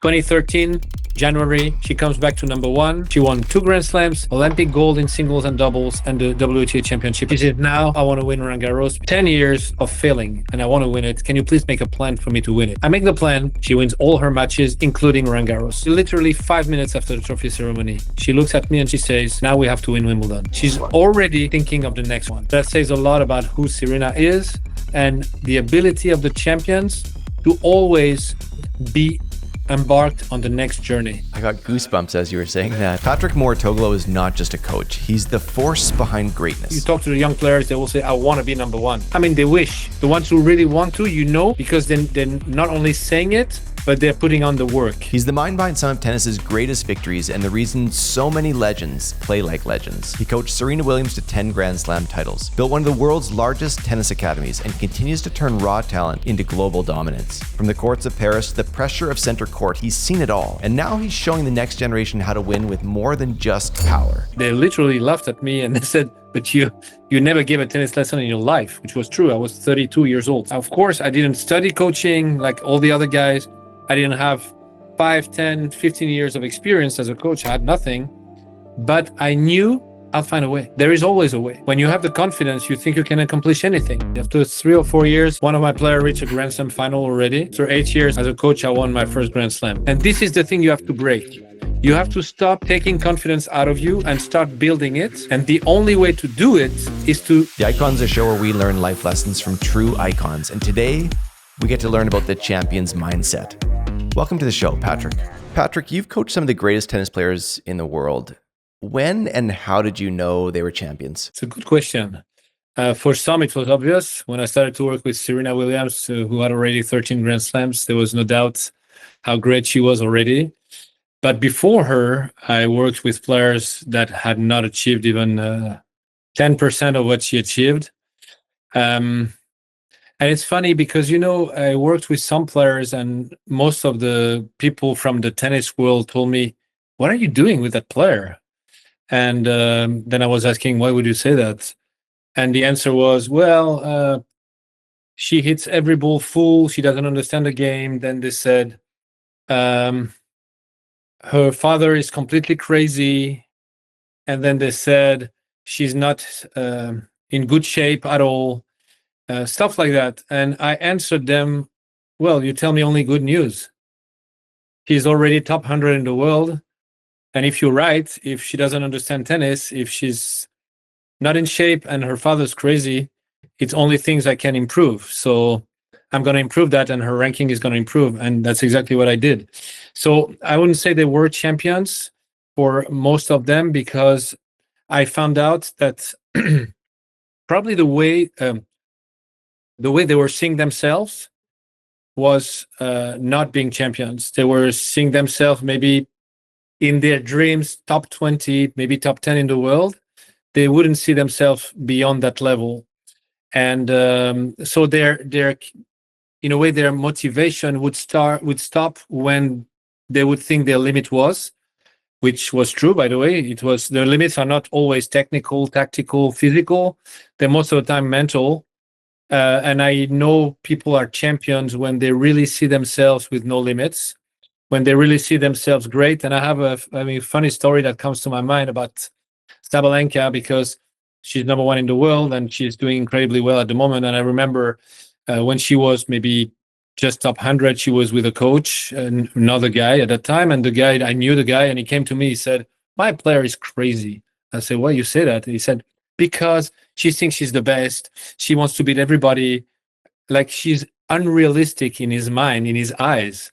2013, January, she comes back to number one. She won 2 Grand Slams, Olympic gold in singles and doubles, and the WTA championship. She said, now I want to win Roland Garros. 10 years of failing, and I want to win it. Can you please make a plan for me to win it? I make the plan. She wins all her matches, including Roland Garros. Literally 5 minutes after the trophy ceremony, she looks at me and she says, now we have to win Wimbledon. She's already thinking of the next one. That says a lot about who Serena is and the ability of the champions to always be embarked on the next journey. I got goosebumps as you were saying that. Patrick Mouratoglou is not just a coach. He's the force behind greatness. You talk to the young players, they will say, I want to be number one. I mean, they wish. The ones who really want to, because then they're not only saying it, but they're putting on the work. He's the mind behind some of tennis's greatest victories and the reason so many legends play like legends. He coached Serena Williams to 10 Grand Slam titles, built one of the world's largest tennis academies, and continues to turn raw talent into global dominance. From the courts of Paris to the pressure of center court, he's seen it all. And now he's showing the next generation how to win with more than just power. They literally laughed at me and they said, but you never gave a tennis lesson in your life, which was true. I was 32 years old. Of course, I didn't study coaching like all the other guys. I didn't have 5, 10, 15 years of experience as a coach. I had nothing, but I knew I'll find a way. There is always a way. When you have the confidence, you think you can accomplish anything. After 3 or 4 years, one of my players reached a Grand Slam final already. After 8 years as a coach, I won my first Grand Slam. And this is the thing you have to break. You have to stop taking confidence out of you and start building it. And the only way to do it is to... The Icons, a show where we learn life lessons from true icons. And today, we get to learn about the champion's mindset. Welcome to the show, Patrick. Patrick, you've coached some of the greatest tennis players in the world. When and how did you know they were champions? It's a good question. For some, it was obvious. When I started to work with Serena Williams, who had already 13 Grand Slams, there was no doubt how great she was already. But before her, I worked with players that had not achieved even 10% of what she achieved. And it's funny because, I worked with some players and most of the people from the tennis world told me, what are you doing with that player? And then I was asking, why would you say that? And the answer was, well, she hits every ball full. She doesn't understand the game. Then they said, her father is completely crazy. And then they said, she's not in good shape at all. Stuff like that. And I answered them, well, you tell me only good news. She's already top 100 in the world. And if you're right, if she doesn't understand tennis, if she's not in shape and her father's crazy, it's only things I can improve. So I'm going to improve that and her ranking is going to improve. And that's exactly what I did. So I wouldn't say they were champions for most of them because I found out that probably the way they were seeing themselves was not being champions. They were seeing themselves maybe in their dreams, top 20, maybe top 10 in the world. They wouldn't see themselves beyond that level. And so their in a way, their motivation would stop when they would think their limit was, which was true, by the way. It was, their limits are not always technical, tactical, physical. They're most of the time mental. And I know people are champions when they really see themselves with no limits, when they really see themselves great. And I have a funny story that comes to my mind about Sabalenka because she's number one in the world and she's doing incredibly well at the moment. And I remember when she was maybe just top 100, she was with a coach, and another guy at that time. And I knew the guy, and he came to me, he said, my player is crazy. I said, why you say that? And he said, because she thinks she's the best. She wants to beat everybody. Like she's unrealistic in his mind, in his eyes.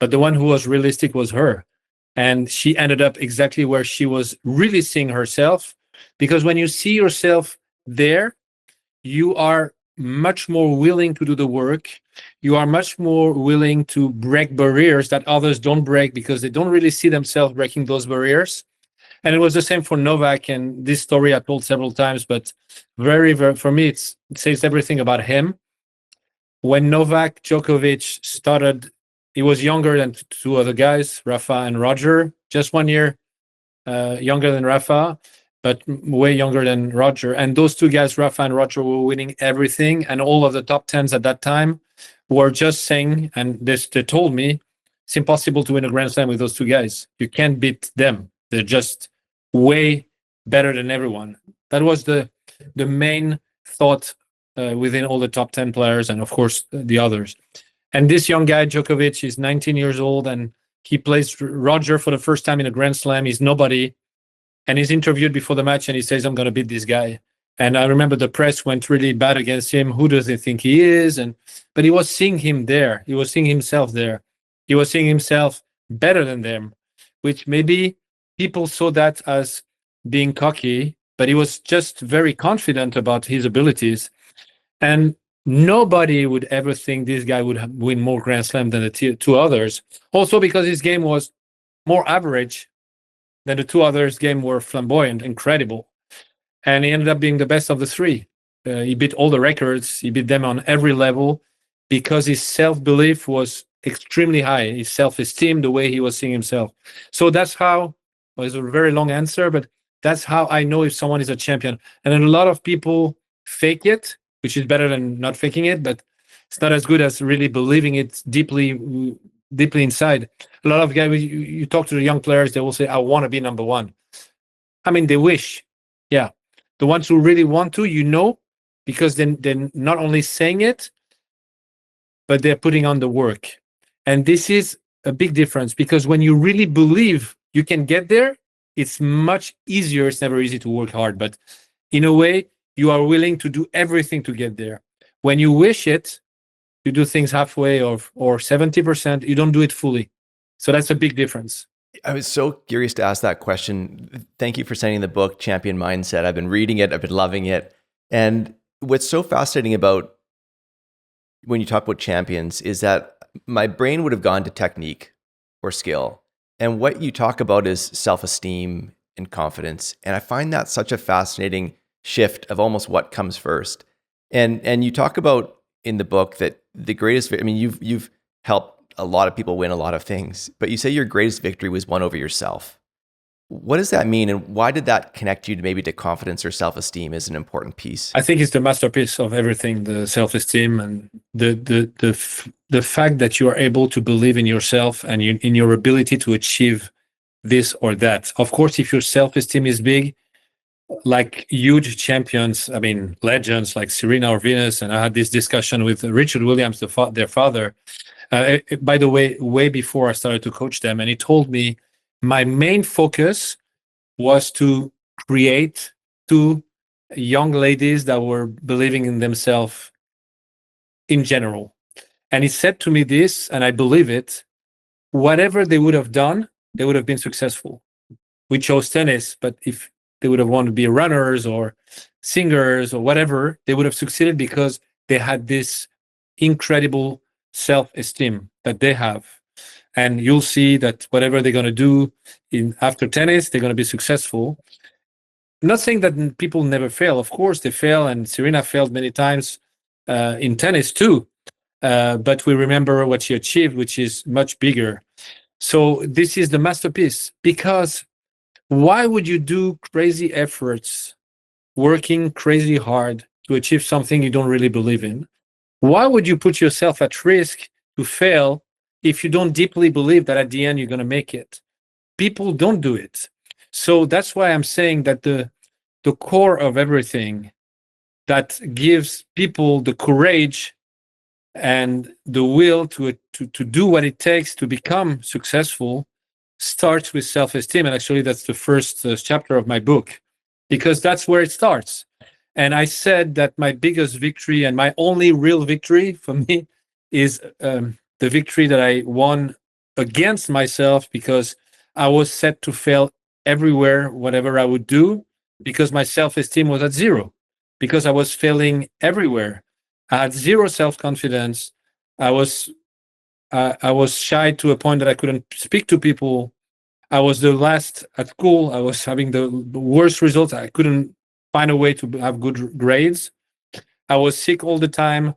But the one who was realistic was her. And she ended up exactly where she was really seeing herself. Because when you see yourself there, you are much more willing to do the work. You are much more willing to break barriers that others don't break because they don't really see themselves breaking those barriers. And it was the same for Novak. And this story I told several times, but very, very, for me, it says everything about him. When Novak Djokovic started, he was younger than two other guys, Rafa and Roger, just 1 year younger than Rafa, but way younger than Roger. And those two guys, Rafa and Roger, were winning everything. And all of the top 10s at that time were just saying, and they told me, It's impossible to win a Grand Slam with those two guys. You can't beat them. They're just way better than everyone. That was the main thought within all the top 10 players and, of course, the others. And this young guy, Djokovic, is 19 years old, and he plays Roger for the first time in a Grand Slam. He's nobody. And he's interviewed before the match, and he says, I'm going to beat this guy. And I remember the press went really bad against him. Who does he think he is? But he was seeing him there. He was seeing himself there. He was seeing himself better than them, which maybe people saw that as being cocky, but he was just very confident about his abilities. And nobody would ever think this guy would win more Grand Slam than the two others. Also because his game was more average than the two others' game were flamboyant, incredible. And he ended up being the best of the three. He beat all the records. He beat them on every level because his self-belief was extremely high, his self-esteem, the way he was seeing himself. So that's how, well, it's a very long answer, but that's how I know if someone is a champion. And then a lot of people fake it, which is better than not faking it, but it's not as good as really believing it deeply inside. A lot of guys, you talk to the young players, they will say, I want to be number one. I mean, they wish. Yeah. The ones who really want to, because then they're not only saying it, but they're putting on the work. And this is a big difference, because when you really believe you can get there, it's much easier. It's never easy to work hard, but in a way, you are willing to do everything to get there. When you wish it, you do things halfway or 70%, you don't do it fully. So that's a big difference. I was so curious to ask that question. Thank you for sending the book, Champion Mindset. I've been reading it. I've been loving it. And what's so fascinating about when you talk about champions is that my brain would have gone to technique or skill. And what you talk about is self-esteem and confidence. And I find that such a fascinating shift of almost what comes first. And you talk about in the book that the greatest, I mean, you've helped a lot of people win a lot of things, but you say your greatest victory was won over yourself. What does that mean? And why did that connect you to maybe to confidence or self-esteem as an important piece? I think it's the masterpiece of everything, the self-esteem and the fact that you are able to believe in yourself and in your ability to achieve this or that. Of course, if your self-esteem is big, like huge champions, I mean, legends like Serena or Venus, and I had this discussion with Richard Williams, their father, by the way before I started to coach them, and he told me my main focus was to create two young ladies that were believing in themselves in general. And he said to me this, and I believe it, whatever they would have done, they would have been successful. We chose tennis, but if they would have wanted to be runners or singers or whatever, they would have succeeded because they had this incredible self-esteem that they have. And you'll see that whatever they're going to do after tennis, they're going to be successful. I'm not saying that people never fail. Of course, they fail, and Serena failed many times in tennis too. But we remember what she achieved, which is much bigger. So this is the masterpiece, because why would you do crazy efforts, working crazy hard to achieve something you don't really believe in? Why would you put yourself at risk to fail if you don't deeply believe that at the end you're going to make it? People don't do it. So that's why I'm saying that the core of everything that gives people the courage and the will to do what it takes to become successful starts with self-esteem. And actually, that's the first chapter of my book, because that's where it starts. And I said that my biggest victory and my only real victory for me is the victory that I won against myself, because I was set to fail everywhere, whatever I would do, because my self-esteem was at zero, because I was failing everywhere. I had zero self-confidence. I was shy to a point that I couldn't speak to people. I was the last at school. I was having the worst results. I couldn't find a way to have good grades. I was sick all the time,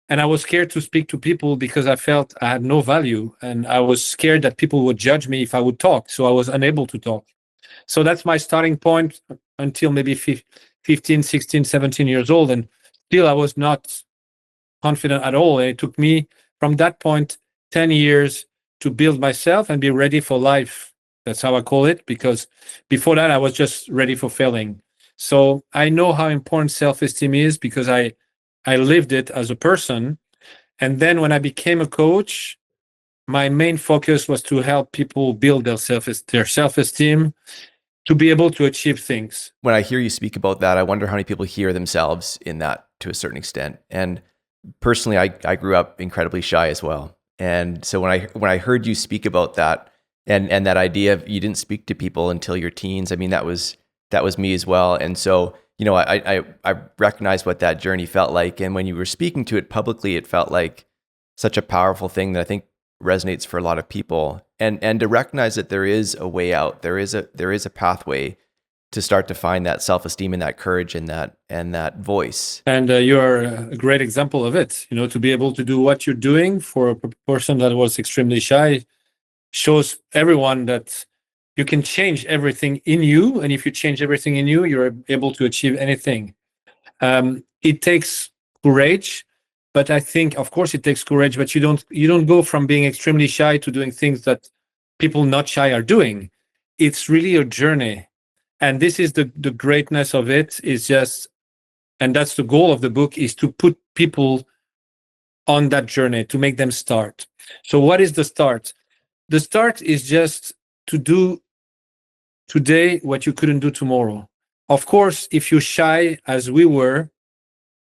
and I was scared to speak to people because I felt I had no value, and I was scared that people would judge me if I would talk, so I was unable to talk. So that's my starting point until maybe 15, 16, 17 years old, and still I was not confident at all. And it took me from that point 10 years to build myself and be ready for life. That's how I call it, because before that I was just ready for failing. So I know how important self-esteem is because I lived it as a person. And then when I became a coach, my main focus was to help people build their self-esteem to be able to achieve things. When I hear you speak about that, I wonder how many people hear themselves in that to a certain extent. And personally, I grew up incredibly shy as well. And so when I heard you speak about that and that idea of you didn't speak to people until your teens, I mean, that was me as well. And so, you know, I recognized what that journey felt like. And when you were speaking to it publicly, it felt like such a powerful thing that I think resonates for a lot of people. And to recognize that there is a way out, there is a pathway to start to find that self-esteem and that courage and that voice. And you're a great example of it. You know, to be able to do what you're doing for a person that was extremely shy shows everyone that you can change everything in you. And if you change everything in you, you're able to achieve anything. It takes courage, but I think, of course, it takes courage, but you don't go from being extremely shy to doing things that people not shy are doing. It's really a journey. And this is the greatness of it, is just, and that's the goal of the book, is to put people on that journey, to make them start. So what is the start? The start is just to do today what you couldn't do tomorrow. Of course, if you're shy, as we were,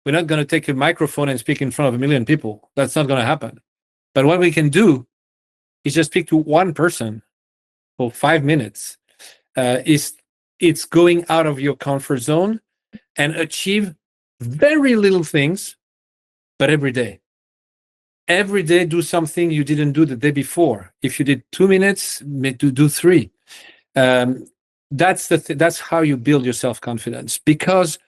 we're not going to take a microphone and speak in front of 1 million people. That's not going to happen. But what we can do is just speak to one person for 5 minutes. It's going out of your comfort zone and achieve very little things, but every day. Every day, do something you didn't do the day before. If you did 2 minutes, do 3. That's how you build your self-confidence. Because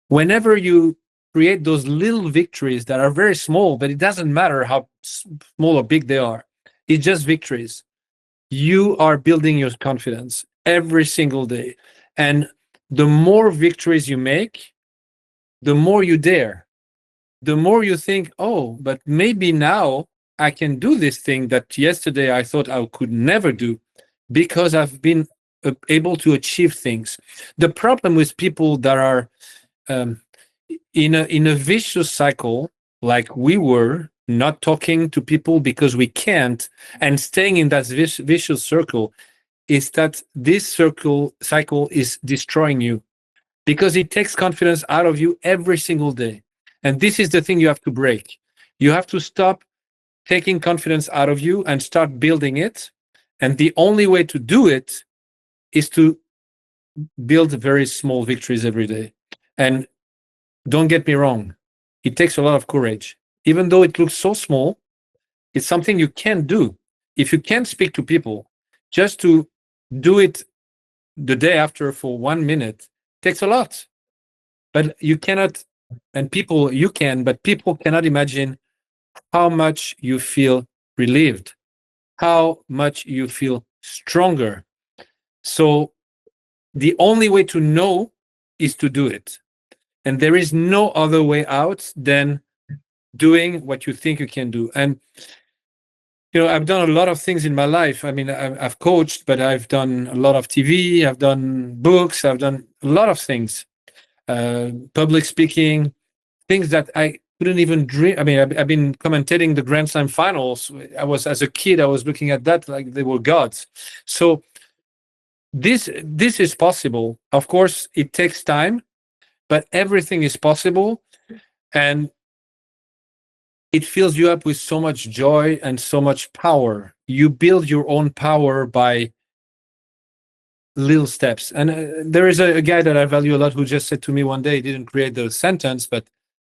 whenever you create those little victories that are very small, but it doesn't matter how small or big they are, it's just victories. You are building your confidence every single day. And the more victories you make, the more you dare. The more you think, oh, but maybe now I can do this thing that yesterday I thought I could never do, because I've been able to achieve things. The problem with people that are in a vicious cycle, like we were, not talking to people because we can't, and staying in that vicious circle, is that this cycle is destroying you, because it takes confidence out of you every single day. And this is the thing you have to break. You have to stop taking confidence out of you and start building it. And the only way to do it is to build very small victories every day. And don't get me wrong, it takes a lot of courage. Even though it looks so small, it's something you can do. If you can't speak to people, just to do it the day after for 1 minute takes a lot. But you cannot, and people, you can, but people cannot imagine how much you feel relieved, how much you feel stronger. So the only way to know is to do it. And there is no other way out than doing what you think you can do. And, you know, I've done a lot of things in my life. I mean, I've coached, but I've done a lot of TV, I've done books, I've done a lot of things. Public speaking, things that I couldn't even dream. I mean, I've been commentating the Grand Slam finals. As a kid, I was looking at that like they were gods. So this is possible. Of course, it takes time, but everything is possible. And it fills you up with so much joy and so much power. You build your own power by little steps. And there is a guy that I value a lot who just said to me one day, he didn't create the sentence, but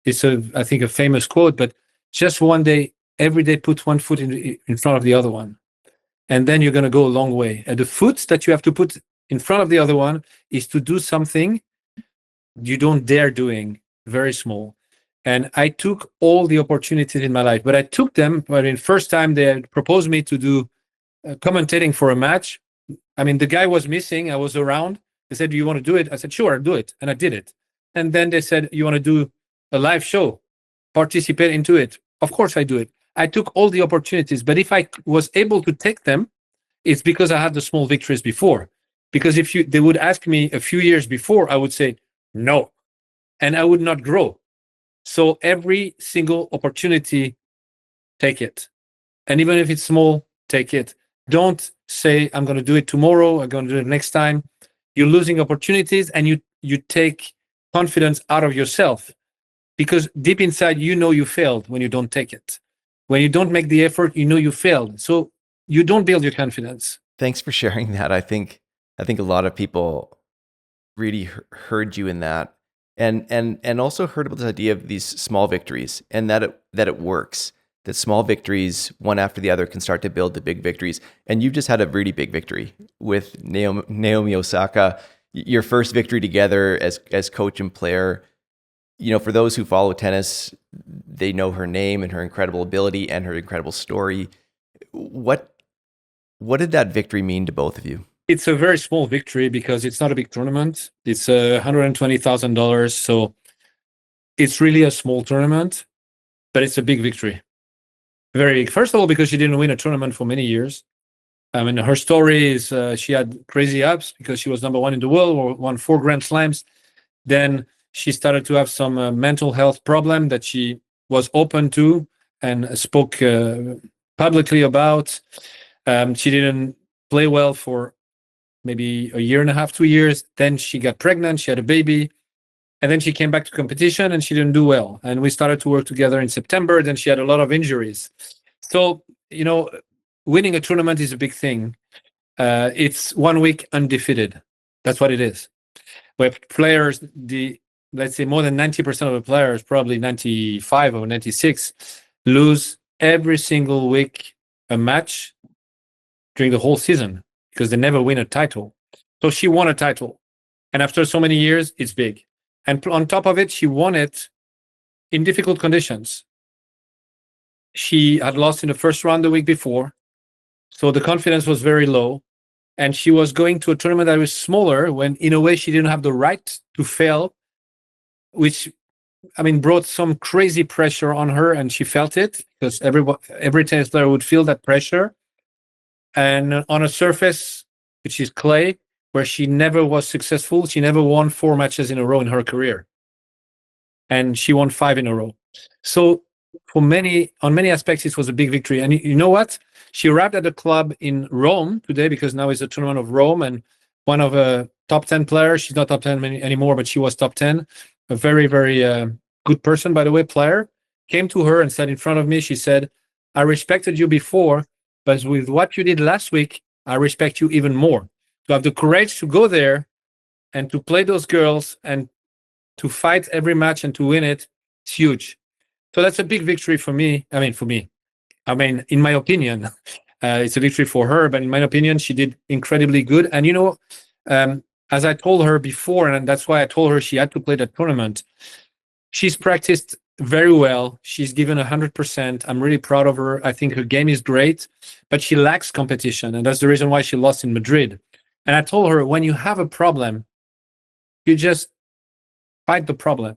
it's I think a famous quote, but just one day, every day, put one foot in front of the other one. And then you're going to go a long way. And the foot that you have to put in front of the other one is to do something you don't dare doing, very small. And I took all the opportunities in my life, but I took them. I mean, first time they proposed me to do commentating for a match. I mean, the guy was missing. I was around. They said, do you want to do it? I said, sure, I'll do it. And I did it. And then they said, you want to do a live show? Participate into it. Of course I do it. I took all the opportunities, but if I was able to take them, it's because I had the small victories before. Because if they would ask me a few years before, I would say no, and I would not grow. So every single opportunity, take it. And even if it's small, take it. Don't say, I'm going to do it tomorrow, I'm going to do it next time. You're losing opportunities, and you take confidence out of yourself, because deep inside, you know you failed when you don't take it. When you don't make the effort, you know you failed. So you don't build your confidence. Thanks for sharing that. I think a lot of people really heard you in that, and also heard about this idea of these small victories, and that it works. That small victories, one after the other, can start to build the big victories. And you've just had a really big victory with Naomi Osaka, your first victory together as coach and player. You know, for those who follow tennis, they know her name and her incredible ability and her incredible story. What did that victory mean to both of you? It's a very small victory because it's not a big tournament. It's $120,000. So it's really a small tournament, but it's a big victory. Very big. First of all, because she didn't win a tournament for many years. I mean, her story is she had crazy ups because she was number one in the world, or won 4 Grand Slams. Then she started to have some mental health problem that she was open to and spoke publicly about. She didn't play well for maybe a year and a half, 2 years. Then she got pregnant, she had a baby, and then she came back to competition and she didn't do well. And we started to work together in September. Then she had a lot of injuries. So, you know, winning a tournament is a big thing. It's 1 week undefeated. That's what it is. Where players, let's say more than 90% of the players, probably 95 or 96, lose every single week a match during the whole season because they never win a title. So she won a title. And after so many years, it's big. And on top of it, she won it in difficult conditions. She had lost in the first round the week before. So the confidence was very low. And she was going to a tournament that was smaller when, in a way, she didn't have the right to fail, which, I mean, brought some crazy pressure on her, and she felt it because every tennis player would feel that pressure. And on a surface, which is clay, where she never was successful, she never won 4 matches in a row in her career. And she won 5 in a row. So on many aspects, it was a big victory. And you know what? She arrived at the club in Rome today, because now it's a tournament of Rome, and one of a top 10 players. She's not top 10 anymore, but she was top 10. A very, very good person, by the way, player, came to her and said in front of me, she said, I respected you before, but with what you did last week, I respect you even more. To have the courage to go there and to play those girls and to fight every match and to win it, it's huge. So that's a big victory for me. I mean, in my opinion, it's a victory for her, but in my opinion, she did incredibly good. And, you know, as I told her before, and that's why I told her she had to play that tournament, she's practiced very well. She's given 100%. I'm really proud of her. I think her game is great, but she lacks competition. And that's the reason why she lost in Madrid. And I told her, when you have a problem, you just fight the problem.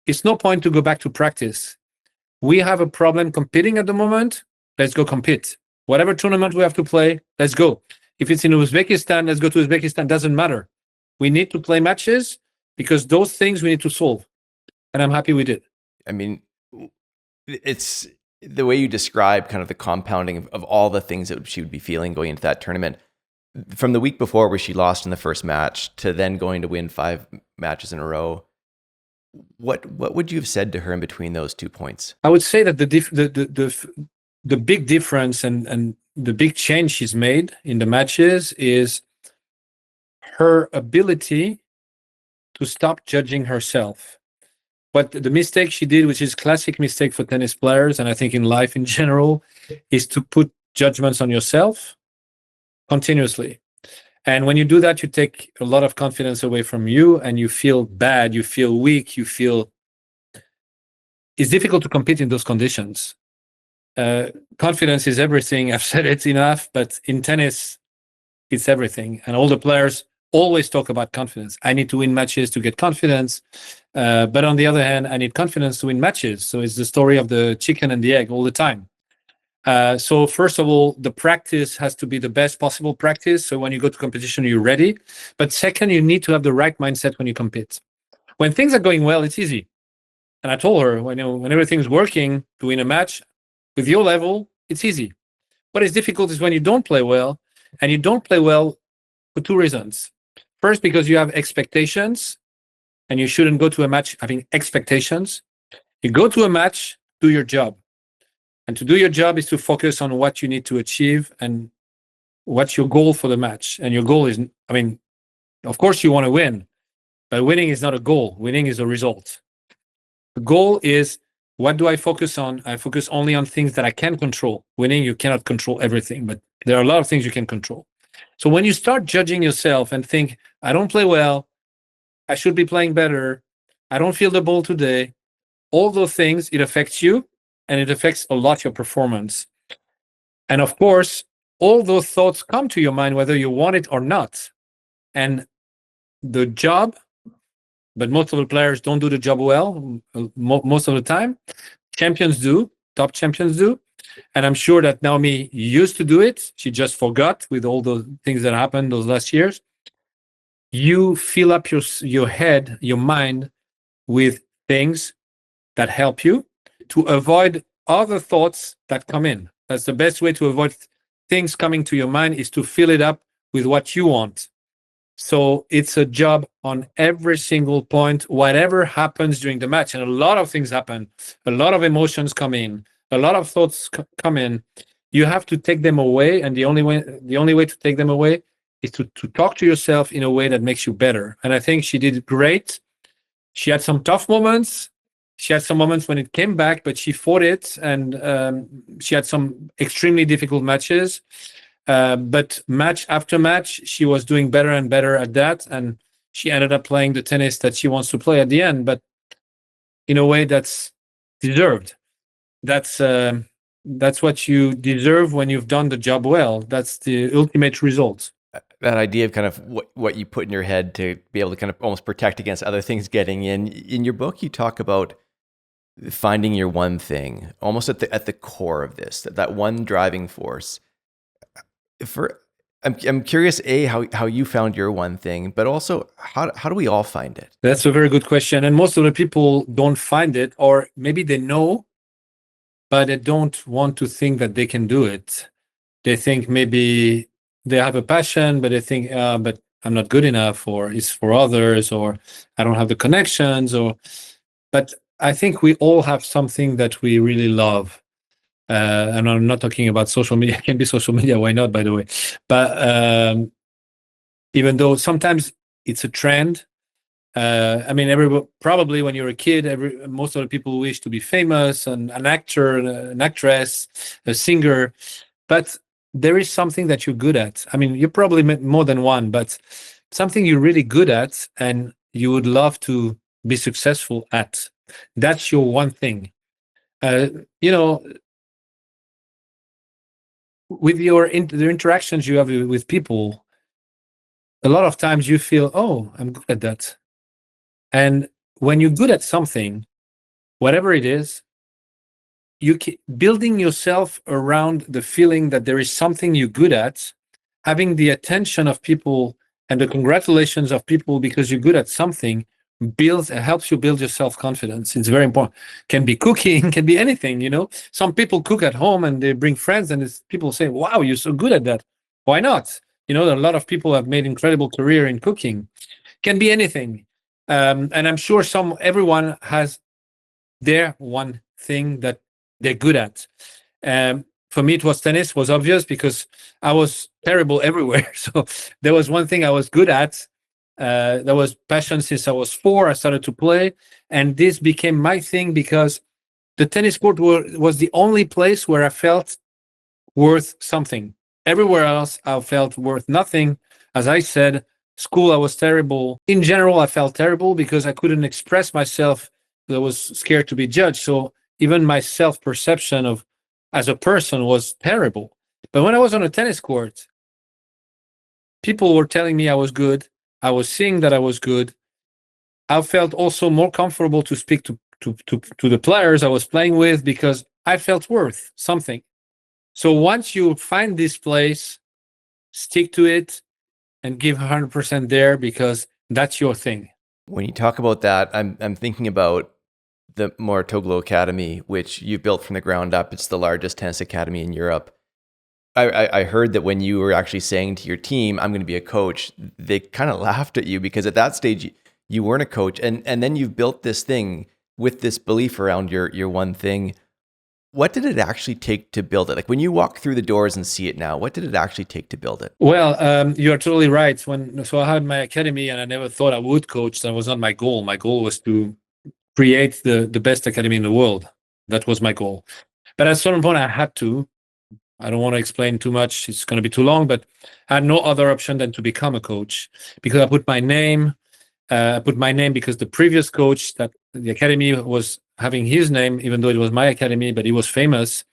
It's no point to go back to practice. We have a problem competing at the moment. Let's go compete. Whatever tournament we have to play, let's go. If it's in Uzbekistan, let's go to Uzbekistan. Doesn't matter. We need to play matches because those things we need to solve. And I'm happy we did. I mean, it's the way you describe kind of the compounding of all the things that she would be feeling going into that tournament. From the week before where she lost in the first match to then going to win 5 matches in a row, what would you have said to her in between those 2 points? I would say that the big difference and the big change she's made in the matches is her ability to stop judging herself. But the mistake she did, which is classic mistake for tennis players, and I think in life in general, is to put judgments on yourself continuously. And when you do that, you take a lot of confidence away from you, and you feel bad, you feel weak, you feel it's difficult to compete in those conditions. Confidence is everything. I've said it enough, but in tennis, it's everything. And all the players always talk about confidence. I need to win matches to get confidence. But on the other hand, I need confidence to win matches. So it's the story of the chicken and the egg all the time. So first of all, the practice has to be the best possible practice. So when you go to competition, you're ready. But second, you need to have the right mindset when you compete. When things are going well, it's easy. And I told her, when everything's working to win a match with your level, it's easy. What is difficult is when you don't play well, and you don't play well for two reasons. First, because you have expectations, and you shouldn't go to a match having expectations. You go to a match, do your job. And to do your job is to focus on what you need to achieve and what's your goal for the match. And your goal is, of course you want to win, but winning is not a goal. Winning is a result. The goal is, what do I focus on? I focus only on things that I can control. Winning, you cannot control everything, but there are a lot of things you can control. So when you start judging yourself and think, I don't play well, I should be playing better, I don't feel the ball today, all those things, it affects you, and it affects a lot your performance. And of course, all those thoughts come to your mind whether you want it or not. And the job, but most of the players don't do the job well most of the time. Champions do, top champions do. And I'm sure that Naomi used to do it. She just forgot with all the things that happened those last years. You fill up your head, your mind with things that help you to avoid other thoughts that come in. That's the best way to avoid things coming to your mind, is to fill it up with what you want. So it's a job on every single point, whatever happens during the match. And a lot of things happen. A lot of emotions come in. A lot of thoughts come in. You have to take them away. And the only way to take them away is to talk to yourself in a way that makes you better. And I think she did great. She had some tough moments. She had some moments when it came back, but she fought it. And she had some extremely difficult matches. But match after match, she was doing better and better at that. And she ended up playing the tennis that she wants to play at the end, but in a way that's deserved. That's what you deserve when you've done the job well. That's the ultimate result. That idea of kind of what you put in your head to be able to kind of almost protect against other things getting in. In your book, you talk about finding your one thing, almost at the core of this, that one driving force. I'm curious, how you found your one thing, but also how do we all find it? That's a very good question. And most of the people don't find it, or maybe they know, but they don't want to think that they can do it. They think maybe they have a passion, but they think, but I'm not good enough, or it's for others, or I don't have the connections, but I think we all have something that we really love. And I'm not talking about social media. It can be social media. Why not, by the way? But even though sometimes it's a trend, everybody, probably when you're a kid, most of the people wish to be famous, and an actor, an actress, a singer. But there is something that you're good at. You're probably more than one, but something you're really good at and you would love to be successful at. That's your one thing. With the interactions you have with people, a lot of times you feel, oh, I'm good at that. And when you're good at something, whatever it is, building yourself around the feeling that there is something you're good at, having the attention of people and the congratulations of people because you're good at something, helps you build your self-confidence. It's very important. Can be cooking, can be anything, Some people cook at home and they bring friends, and people say, wow, you're so good at that. Why not? A lot of people have made incredible career in cooking. Can be anything. And I'm sure everyone has their one thing that they're good at. For me, it was tennis, was obvious because I was terrible everywhere. So there was one thing I was good at. There was passion since I was 4. I started to play, and this became my thing because the tennis court was the only place where I felt worth something. Everywhere else, I felt worth nothing. As I said, school, I was terrible. In general, I felt terrible because I couldn't express myself. I was scared to be judged. So even my self-perception as a person was terrible. But when I was on a tennis court, people were telling me I was good. I was seeing that I was good. I felt also more comfortable to speak to the players I was playing with because I felt worth something. So once you find this place, stick to it and give 100% there, because that's your thing. When you talk about that, I'm thinking about the Mouratoglou Academy, which you built from the ground up. It's the largest tennis academy in Europe. I heard that when you were actually saying to your team, I'm going to be a coach, they kind of laughed at you, because at that stage you weren't a coach. And then you've built this thing with this belief around your one thing. What did it actually take to build it? Like when you walk through the doors and see it now, what did it actually take to build it? Well, you are totally right. So I had my academy, and I never thought I would coach. That was not my goal. My goal was to create the best academy in the world. That was my goal. But at a certain point, I had to. I don't want to explain too much. It's going to be too long, but I had no other option than to become a coach, because I put my name. I put my name because the previous coach that the academy was having his name, even though it was my academy, but he was famous.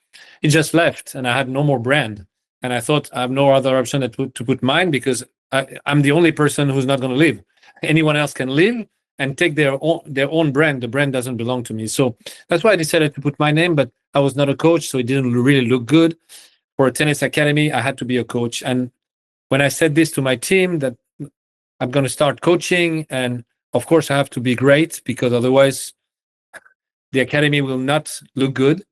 He just left, and I had no more brand. And I thought I have no other option than to put mine, because I'm the only person who's not going to leave. Anyone else can leave and take their own brand. The brand doesn't belong to me. So that's why I decided to put my name, but I was not a coach, so it didn't really look good. For a tennis academy, I had to be a coach. And when I said this to my team, that I'm going to start coaching, and of course I have to be great, because otherwise the academy will not look good.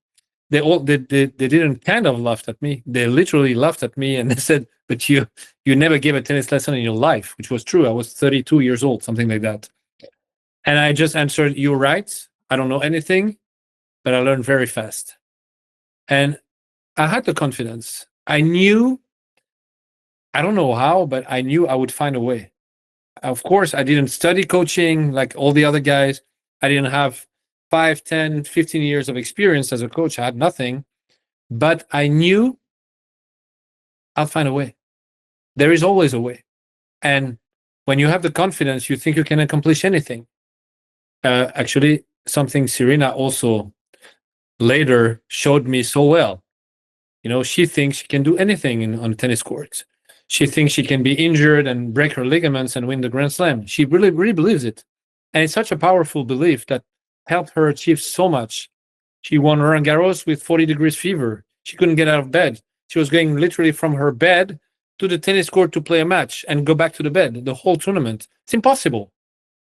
They didn't kind of laughed at me. They literally laughed at me, and they said, "But you never gave a tennis lesson in your life," which was true. I was 32 years old, something like that. And I just answered, "You're right. I don't know anything, but I learned very fast." And I had the confidence. I knew, I don't know how, but I knew I would find a way. Of course, I didn't study coaching like all the other guys. I didn't have 5, 10, 15 years of experience as a coach. I had nothing, but I knew I'll find a way. There is always a way. And when you have the confidence, you think you can accomplish anything. Actually, something Serena also later showed me so well. She thinks she can do anything on tennis courts. She thinks she can be injured and break her ligaments and win the Grand Slam. She really, really believes it. And it's such a powerful belief that helped her achieve so much. She won Roland Garros with 40 degrees fever. She couldn't get out of bed. She was going literally from her bed to the tennis court to play a match and go back to the bed the whole tournament. It's impossible.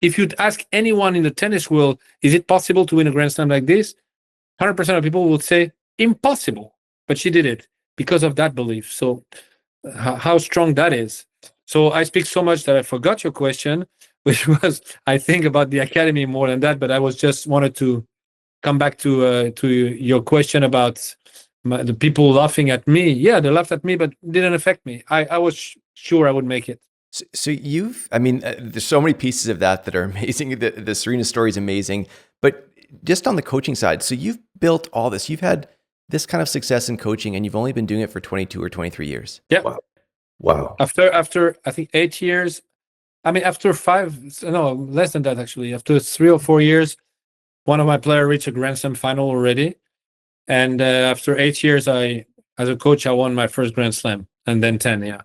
If you'd ask anyone in the tennis world, is it possible to win a Grand Slam like this? 100% of people would say impossible. But she did it because of that belief. So how strong that is. So I speak so much that I forgot your question, which was, I think, about the academy more than that. But I was just wanted to come back to your question about the people laughing at me. Yeah, they laughed at me, but it didn't affect me. I was sure I would make it. So there's so many pieces of that are amazing. The Serena story is amazing, but just on the coaching side, so you've built all this. You've had this kind of success in coaching, and you've only been doing it for 22 or 23 years. Yeah. Wow. After I think 8 years, after 5, no, less than that actually. After 3 or 4 years, one of my players reached a Grand Slam final already. And after 8 years, as a coach, I won my first Grand Slam, and then 10, yeah.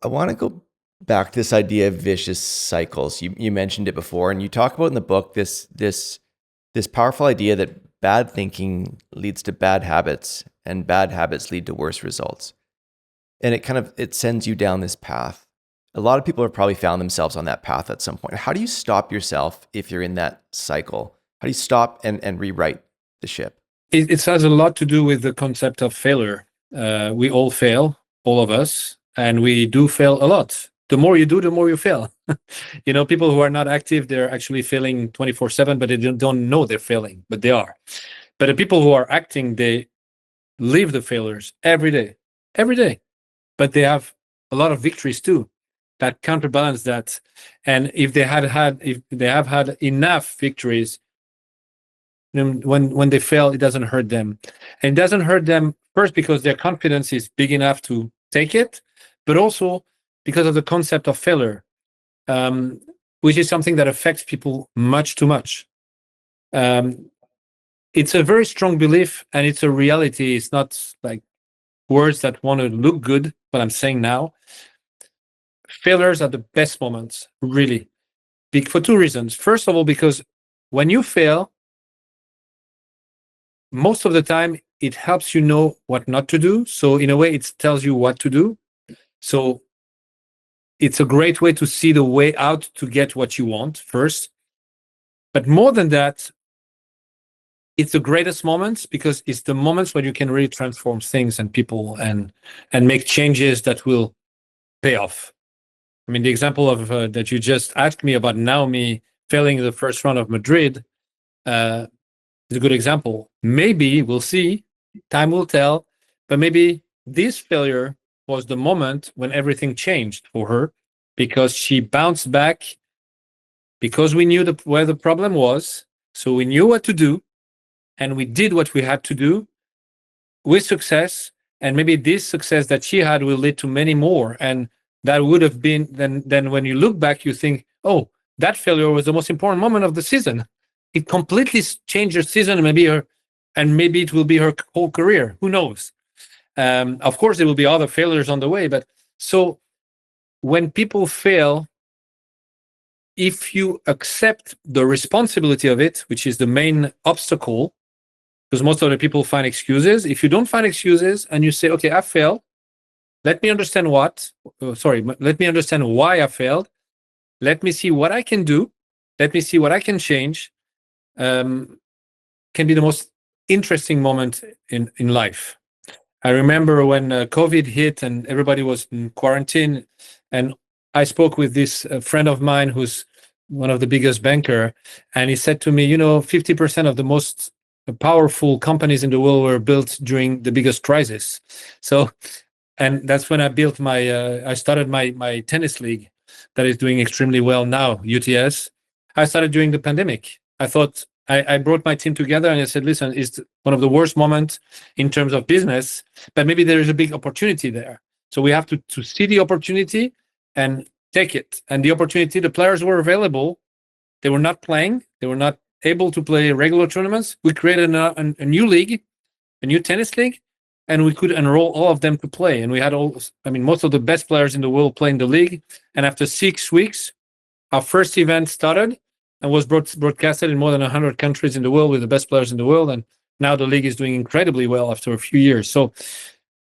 I want to go back to this idea of vicious cycles. You mentioned it before, and you talk about in the book this powerful idea that bad thinking leads to bad habits, and bad habits lead to worse results. And it sends you down this path. A lot of people have probably found themselves on that path at some point. How do you stop yourself if you're in that cycle? How do you stop and rewrite the ship? It has a lot to do with the concept of failure. We all fail, all of us, and we do fail a lot. The more you do, the more you fail. People who are not active, they're actually failing 24/7, but they don't know they're failing, but they are. But the people who are acting, they live the failures every day. But they have a lot of victories too that counterbalance that. And if they have had enough victories, when they fail, it doesn't hurt them. And it doesn't hurt them first because their confidence is big enough to take it, but also because of the concept of failure, which is something that affects people much too much. It's a very strong belief, and it's a reality. It's not like words that want to look good, what I'm saying now. Failures are the best moments, really, for 2 reasons. First of all, because when you fail, most of the time, it helps you know what not to do. So in a way, it tells you what to do. So it's a great way to see the way out to get what you want first. But more than that, it's the greatest moments because it's the moments where you can really transform things and people and make changes that will pay off. I mean, the example of that you just asked me about Naomi failing the first round of Madrid is a good example. Maybe we'll see, time will tell, but maybe this failure was the moment when everything changed for her because she bounced back because we knew where the problem was. So we knew what to do and we did what we had to do with success. And maybe this success that she had will lead to many more. And that would have been, then when you look back, you think, oh, that failure was the most important moment of the season. It completely changed her season, and maybe it will be her whole career. Who knows? Of course, there will be other failures on the way. But so when people fail, if you accept the responsibility of it, which is the main obstacle, because most of the people find excuses. If you don't find excuses and you say, okay, I failed, let me understand let me understand why I failed. Let me see what I can do. Let me see what I can change. Can be the most interesting moment in life. I remember when COVID hit and everybody was in quarantine, and I spoke with this friend of mine who's one of the biggest banker, and he said to me, 50% of the most powerful companies in the world were built during the biggest crisis. So, and that's when I built I started my tennis league that is doing extremely well now, UTS. I started during the pandemic. I thought I brought my team together and I said, listen, it's one of the worst moments in terms of business, but maybe there is a big opportunity there. So we have to see the opportunity and take it. And the opportunity, the players were available. They were not playing. They were not able to play regular tournaments. We created a new league, a new tennis league, and we could enroll all of them to play. And we had most of the best players in the world playing the league. And after 6 weeks, our first event started and was broadcasted in more than 100 countries in the world with the best players in the world. And now the league is doing incredibly well after a few years. So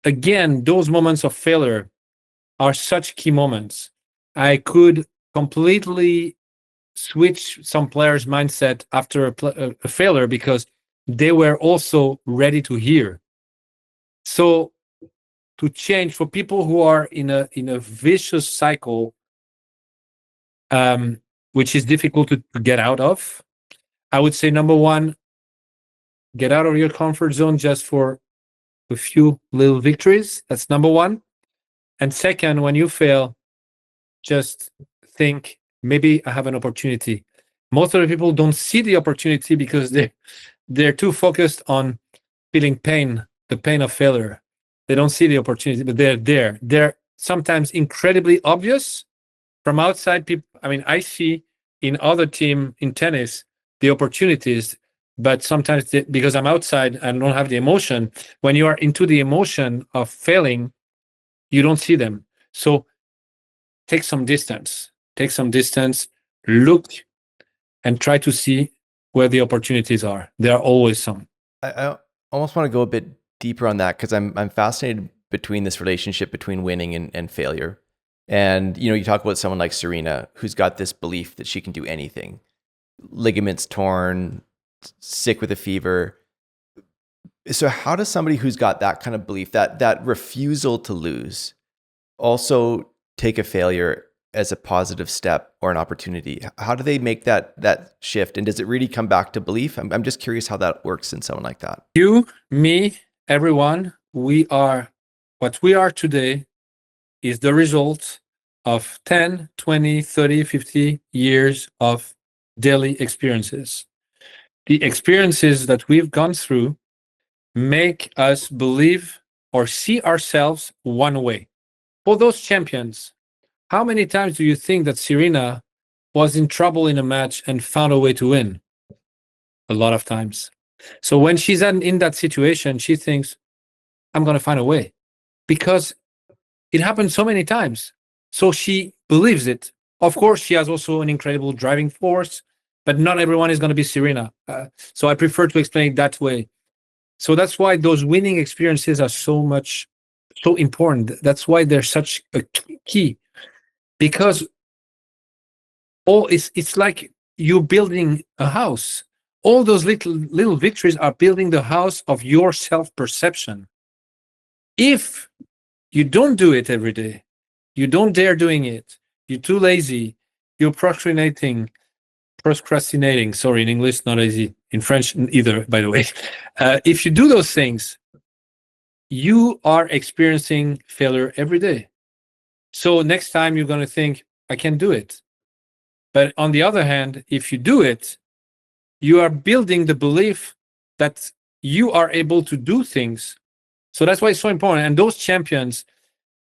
again, those moments of failure are such key moments. I could completely switch some players' mindset after a failure because they were also ready to hear. So to change for people who are in a vicious cycle, which is difficult to get out of, I would say number one, get out of your comfort zone just for a few little victories. That's number one. And second, when you fail, just think, maybe I have an opportunity. Most of the people don't see the opportunity because they're too focused on feeling pain, the pain of failure. They don't see the opportunity, but they're there. They're sometimes incredibly obvious from outside people. I mean, I see in other team in tennis the opportunities, but sometimes because I'm outside and don't have the emotion, when you are into the emotion of failing, you don't see them. So take some distance, look and try to see where the opportunities are. There are always some. I almost want to go a bit deeper on that because I'm fascinated between this relationship between winning and failure. And, you talk about someone like Serena, who's got this belief that she can do anything, ligaments torn, sick with a fever. So how does somebody who's got that kind of belief, that refusal to lose, also take a failure as a positive step or an opportunity? How do they make that shift? And does it really come back to belief? I'm just curious how that works in someone like that. You, me, everyone, what we are today is the result of 10, 20, 30, 50 years of daily experiences. The experiences that we've gone through make us believe or see ourselves one way. For those champions, how many times do you think that Serena was in trouble in a match and found a way to win? A lot of times. So when she's in that situation, she thinks, I'm going to find a way. Because it happened so many times. So she believes it. Of course, she has also an incredible driving force, but not everyone is going to be Serena. So I prefer to explain it that way. So that's why those winning experiences are so important. That's why they're such a key, because it's like you're building a house. All those little victories are building the house of your self-perception. If you don't do it every day, you don't dare doing it, you're too lazy, you're procrastinating. Sorry, in English, not easy. In French, either, by the way. If you do those things, you are experiencing failure every day. So next time you're going to think, I can do it. But on the other hand, if you do it, you are building the belief that you are able to do things. So that's why it's so important. And those champions,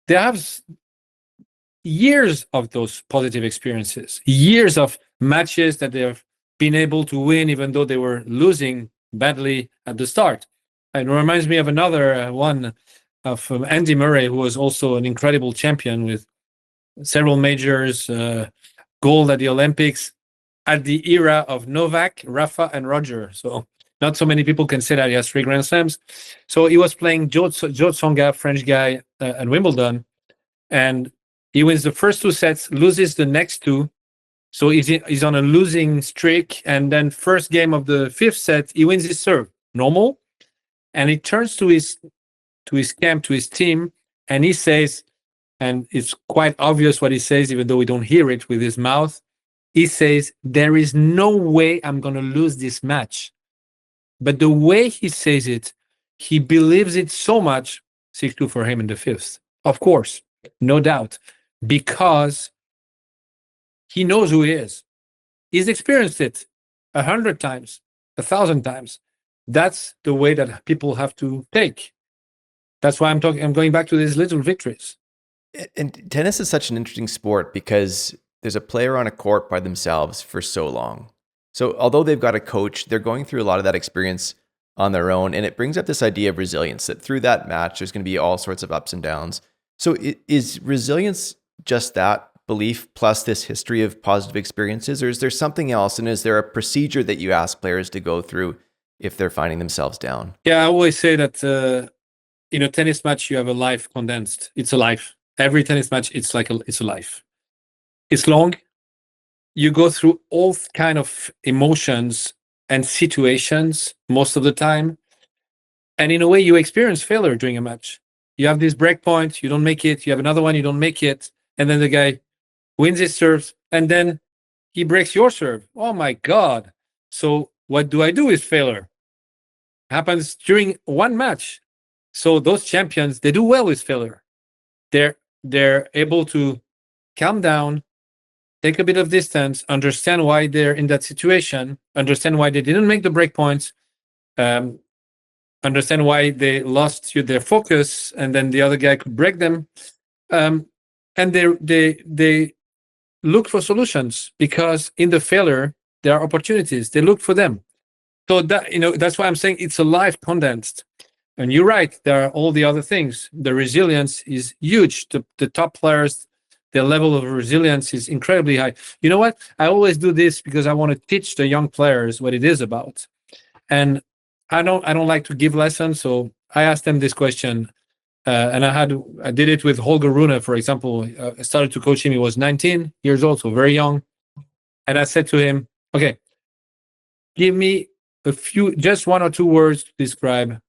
they have years of those positive experiences, years of matches that they have been able to win, even though they were losing badly at the start. And it reminds me of another one of Andy Murray, who was also an incredible champion with several majors, gold at the Olympics, at the era of Novak, Rafa, and Roger. So not so many people can say that he has 3 Grand Slams. So he was playing Joe Tsonga, French guy, at Wimbledon, and he wins the first 2 sets, loses the next 2. So he's on a losing streak. And then first game of the 5th set, he wins his serve. Normal. And he turns to his camp, to his team, and he says, and it's quite obvious what he says, even though we don't hear it with his mouth. He says, there is no way I'm going to lose this match. But the way he says it, he believes it so much. 6-2 for him in the 5th. Of course, no doubt. Because he knows who he is. He's experienced it 100 times, 1,000 times. That's the way that people have to take. That's why I'm going back to these little victories. And tennis is such an interesting sport because there's a player on a court by themselves for so long. So although they've got a coach, they're going through a lot of that experience on their own. And it brings up this idea of resilience, that through that match, there's going to be all sorts of ups and downs. So is resilience just that belief plus this history of positive experiences, or is there something else? And is there a procedure that you ask players to go through if they're finding themselves down? Yeah, I always say that in a tennis match, you have a life condensed. It's a life. Every tennis match, it's a life. It's long. You go through all kind of emotions and situations most of the time. And in a way, you experience failure during a match. You have this break point, you don't make it. You have another one, you don't make it. And then the guy wins his serves, and then he breaks your serve. Oh my God. So what do I do with failure? Happens during one match. So those champions, they do well with failure. They're able to calm down, take a bit of distance, understand why they're in that situation, understand why they didn't make the break points, understand why they lost their focus, and then the other guy could break them. And they look for solutions, because in the failure, there are opportunities. They look for them. So that's why I'm saying it's a life condensed. And you're right, there are all the other things. The resilience is huge. The top players, their level of resilience is incredibly high. You know what? I always do this because I want to teach the young players what it is about. And I don't like to give lessons, so I asked them this question. And I did it with Holger Rune, for example. I started to coach him. He was 19 years old, so very young. And I said to him, okay, give me just 1 or 2 words to describe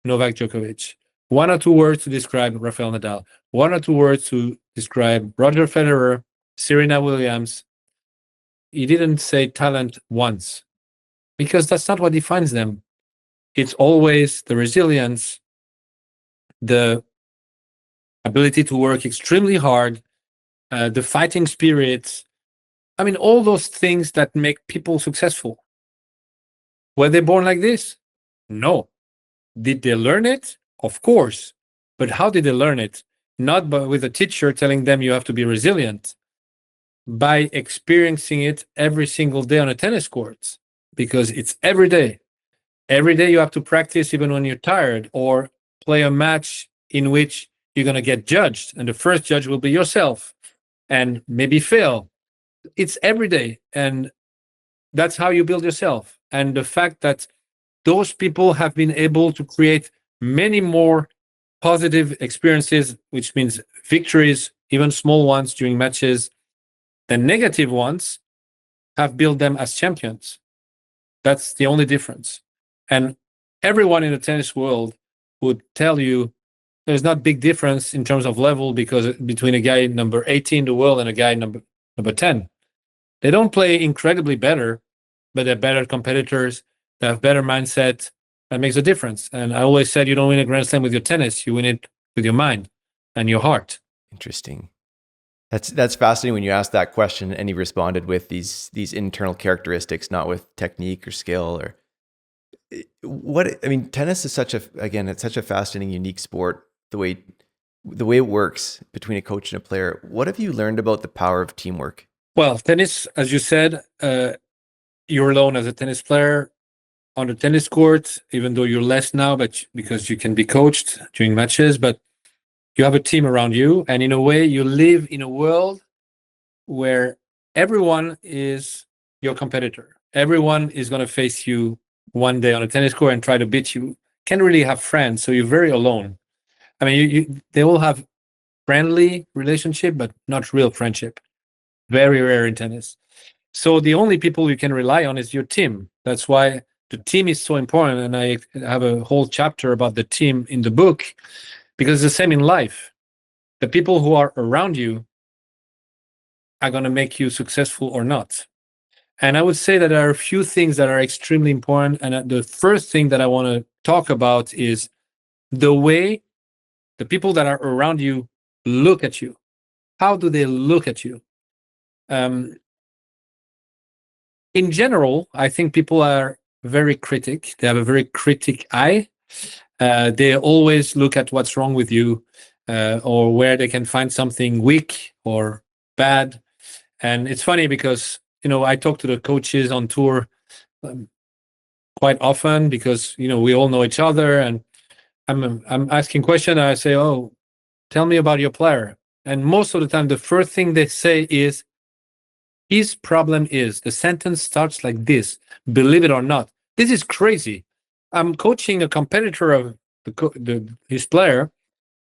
Novak Djokovic, 1 or 2 words to describe Rafael Nadal, 1 or 2 words to describe Roger Federer, Serena Williams. He didn't say talent once, because that's not what defines them. It's always the resilience, the ability to work extremely hard, the fighting spirit. I mean, all those things that make people successful. Were they born like this? No. Did they learn it? Of course. But how did they learn it? Not with a teacher telling them you have to be resilient, by experiencing it every single day on a tennis court, because it's every day. Every day you have to practice, even when you're tired, or play a match in which you're going to get judged, and the first judge will be yourself, and maybe fail. It's every day, and that's how you build yourself. And the fact that those people have been able to create many more positive experiences, which means victories, even small ones during matches, than negative ones have built them as champions. That's the only difference. And everyone in the tennis world would tell you there's not big difference in terms of level because between a guy number 18 in the world and a guy number 10. They don't play incredibly better, but they're better competitors. They have better mindset. That makes a difference. And I always said you don't win a Grand Slam with your tennis, you win it with your mind and your heart. Interesting. That's fascinating when you asked that question and he responded with these internal characteristics, not with technique or skill or tennis is it's such a fascinating, unique sport, the way it works between a coach and a player. What have you learned about the power of teamwork? Well, tennis, as you said, you're alone as a tennis player on the tennis court, even though you're less now, but because you can be coached during matches, but you have a team around you. And in a way, you live in a world where everyone is your competitor. Everyone is going to face you one day on a tennis court and try to beat you. Can't really have friends, so you're very alone. I mean, they all have friendly relationship, but not real friendship. Very rare in tennis. So the only people you can rely on is your team. That's why the team is so important. And I have a whole chapter about the team in the book, because it's the same in life. The people who are around you are going to make you successful or not. And I would say that there are a few things that are extremely important. And the first thing that I want to talk about is the way the people that are around you look at you. How do they look at you? In general, I think people are very critic. They have a very critic eye. They always look at what's wrong with you or where they can find something weak or bad. And it's funny because, I talk to the coaches on tour quite often because, we all know each other, and I'm asking questions. And I say, oh, tell me about your player. And most of the time, the first thing they say is, his problem is, the sentence starts like this, believe it or not. This is crazy. I'm coaching a competitor of his player,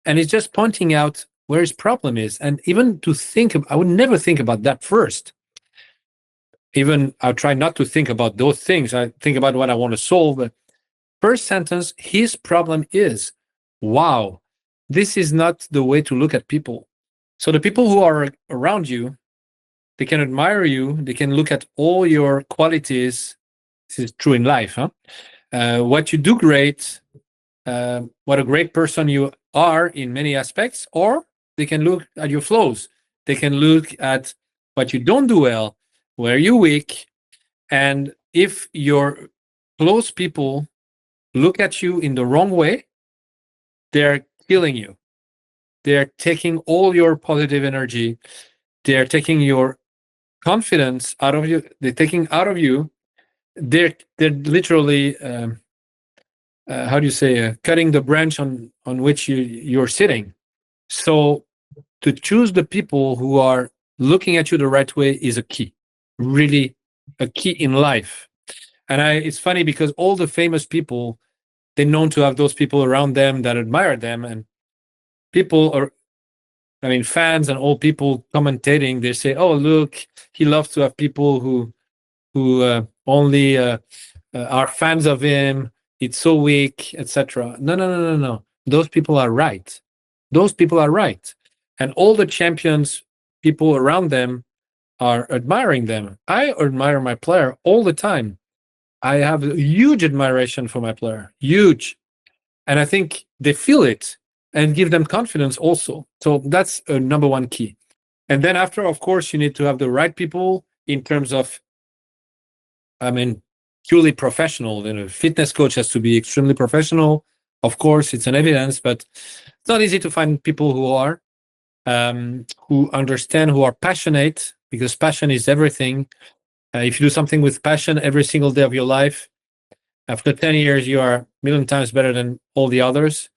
and he's just pointing out where his problem is. And even I would never think about that first. Even I try not to think about those things. I think about what I want to solve. But first sentence, his problem is, wow, this is not the way to look at people. So the people who are around you, they can admire you. They can look at all your qualities. This is true in life, huh? What you do great, what a great person you are in many aspects, or they can look at your flaws. They can look at what you don't do well, where you're weak. And if your close people look at you in the wrong way, they're killing you. They're taking all your positive energy. They're taking your confidence out of you. They're taking out of you. They're literally how do you say, cutting the branch on which you're sitting. So to choose the people who are looking at you the right way is a key, really a key in life. And it's funny because all the famous people, they're known to have those people around them that admire them, and fans and all people commentating, they say, oh, look, he loves to have people who only are fans of him. It's so weak, etc. No. Those people are right. And all the champions, people around them are admiring them. I admire my player all the time. I have a huge admiration for my player, huge. And I think they feel it and give them confidence also. So that's a number one key. And then after, of course, you need to have the right people in terms of, purely professional. A fitness coach has to be extremely professional. Of course, it's an evidence, but it's not easy to find people who are, who understand, who are passionate, because passion is everything. If you do something with passion every single day of your life, after 10 years, you are a million times better than all the others.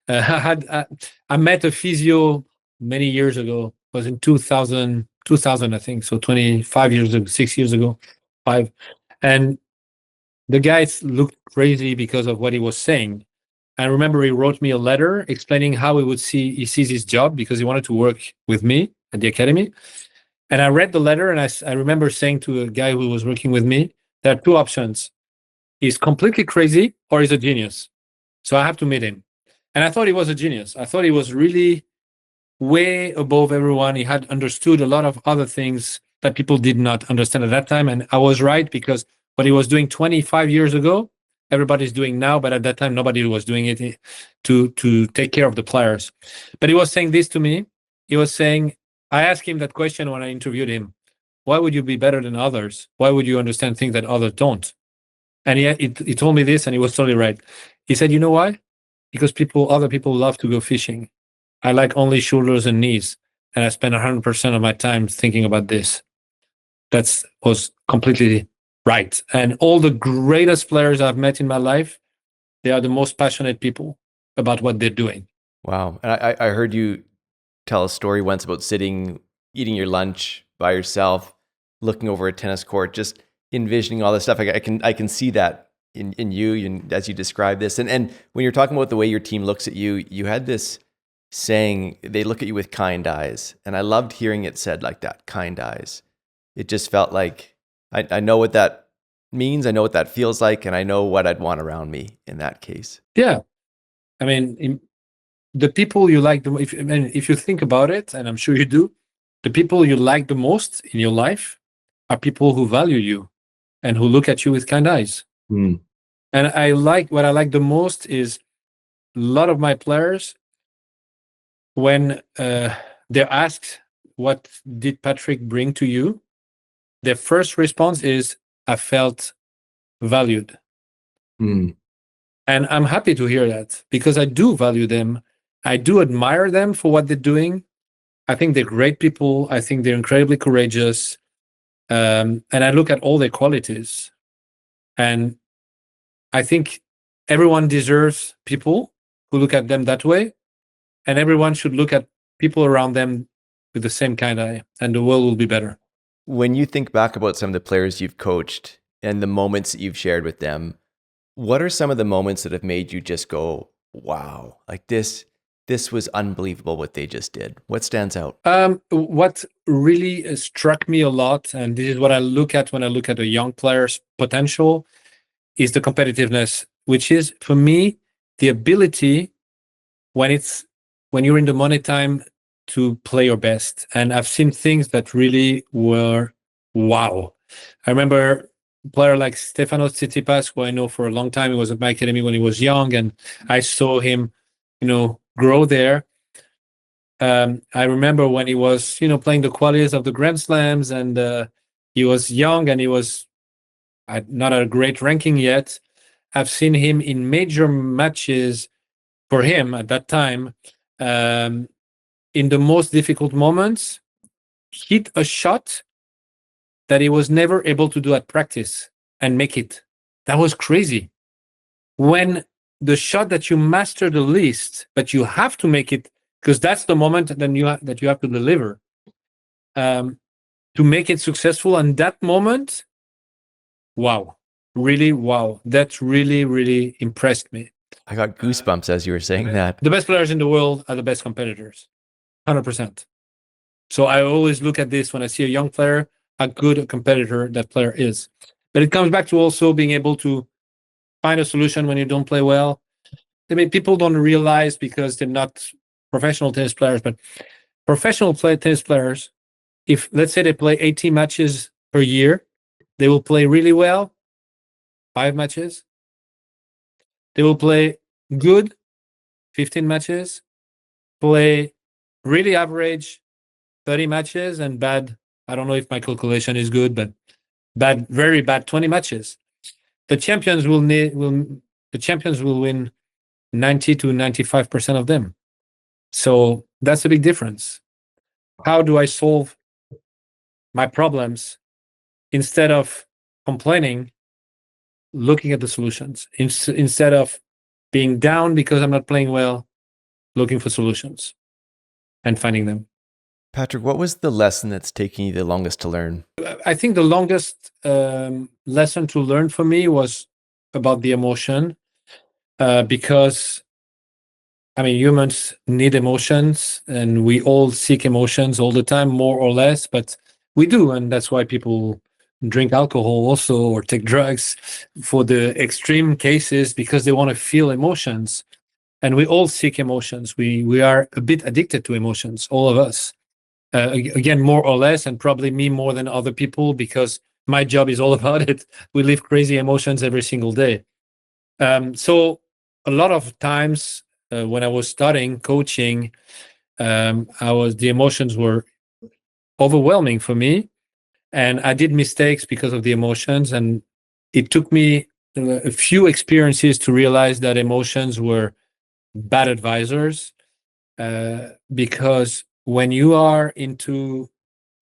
I met a physio many years ago. It was in 2000, I think. So 25 years ago, 6 years ago, 5. And the guy looked crazy because of what he was saying. I remember he wrote me a letter explaining how he sees his job, because he wanted to work with me at the academy. And I read the letter, and I remember saying to a guy who was working with me, there are two options. He's completely crazy or he's a genius. So I have to meet him. And I thought he was a genius. I thought he was really way above everyone. He had understood a lot of other things that people did not understand at that time. And I was right, because what he was doing 25 years ago, everybody's doing now, but at that time, nobody was doing it to take care of the players. But he was saying this to me. He was saying, I asked him that question when I interviewed him. Why would you be better than others? Why would you understand things that others don't? And he told me this, and he was totally right. He said, you know why? Because other people love to go fishing. I like only shoulders and knees. And I spend 100% of my time thinking about this. That was completely right. And all the greatest players I've met in my life, they are the most passionate people about what they're doing. Wow. And I heard you tell a story once about sitting, eating your lunch by yourself, looking over a tennis court, just envisioning all this stuff. I can see that in you, and as you describe this. And when you're talking about the way your team looks at you, you had this saying, they look at you with kind eyes. And I loved hearing it said like that, kind eyes. It just felt like I know what that means. I know what that feels like, and I know what I'd want around me in that case. Yeah. I mean, the people you like, if you think about it, and I'm sure you do, the people you like the most in your life are people who value you and who look at you with kind eyes. And what I like the most is a lot of my players, when they're asked, what did Patrick bring to you? Their first response is, I felt valued. And I'm happy to hear that, because I do value them. I do admire them for what they're doing. I think they're great people. I think they're incredibly courageous. And I look at all their qualities. And I think everyone deserves people who look at them that way. And everyone should look at people around them with the same kind eye, and the world will be better. When you think back about some of the players you've coached and the moments that you've shared with them, what are some of the moments that have made you just go, wow, like this was unbelievable what they just did? What stands out? What really struck me a lot, and this is what I look at when I look at a young player's potential, is the competitiveness, which is, for me, the ability when you're in the money time to play your best. And I've seen things that really were wow. I remember a player like Stefanos Tsitsipas, who I know for a long time. He was at my academy when he was young, and I saw him, grow there. I remember when he was, playing the qualities of the Grand Slams, and he was young, and he was not at a great ranking yet. I've seen him in major matches for him at that time, in the most difficult moments, hit a shot that he was never able to do at practice and make it. That was crazy. When the shot that you master the least, but you have to make it, because that's the moment that you have to deliver, to make it successful. And that moment, wow, really wow. That really, really impressed me. I got goosebumps as you were saying that. The best players in the world are the best competitors, 100%. So I always look at this when I see a young player, how good a competitor that player is. But it comes back to also being able to find a solution when you don't play well. I mean, people don't realize, because they're not professional tennis players, but professional tennis players, if let's say they play 18 matches per year, they will play really well 5 matches. They will play good 15 matches, play really average 30 matches, and bad, I don't know if my calculation is good, but bad, very bad 20 matches. The champions will win 90 to 95% of them. So that's a big difference. How do I solve my problems instead of complaining? Looking at the solutions instead of being down because I'm not playing well, looking for solutions and finding them. Patrick, what was the lesson that's taking you the longest to learn? I think the longest lesson to learn for me was about the emotion because, I mean, humans need emotions and we all seek emotions all the time, more or less, but we do. And that's why people drink alcohol also or take drugs for the extreme cases because they want to feel emotions. And we all seek emotions. We are a bit addicted to emotions, all of us. Again, more or less, and probably me more than other people because my job is all about it. We live crazy emotions every single day. So a lot of times when I was studying coaching, the emotions were overwhelming for me, and I did mistakes because of the emotions. And it took me a few experiences to realize that emotions were bad advisors because when you are into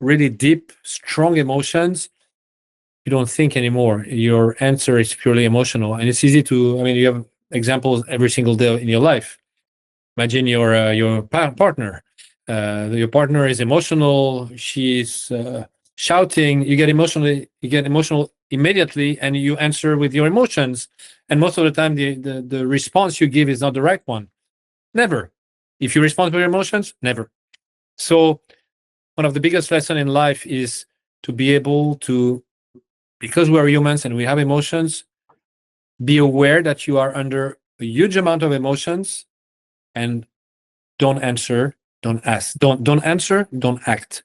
really deep, strong emotions, you don't think anymore. Your answer is purely emotional, and it's easy to. I mean, you have examples every single day in your life. Imagine your partner. Your partner is emotional. She's shouting. You get emotionally. You get emotional immediately, and you answer with your emotions. And most of the time, the response you give is not the right one. Never. If you respond with your emotions, never. So one of the biggest lessons in life is to be able to, because we are humans and we have emotions, be aware that you are under a huge amount of emotions and don't answer, don't ask, don't answer, don't act.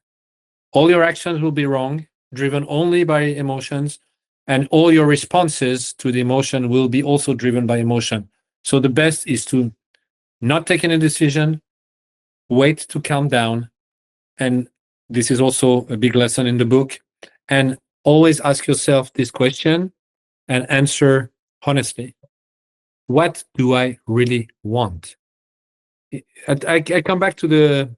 All your actions will be wrong, driven only by emotions, and all your responses to the emotion will be also driven by emotion. So the best is to not take any decision, wait to calm down, and this is also a big lesson in the book, and always ask yourself this question and answer honestly. What do I really want? I come back to the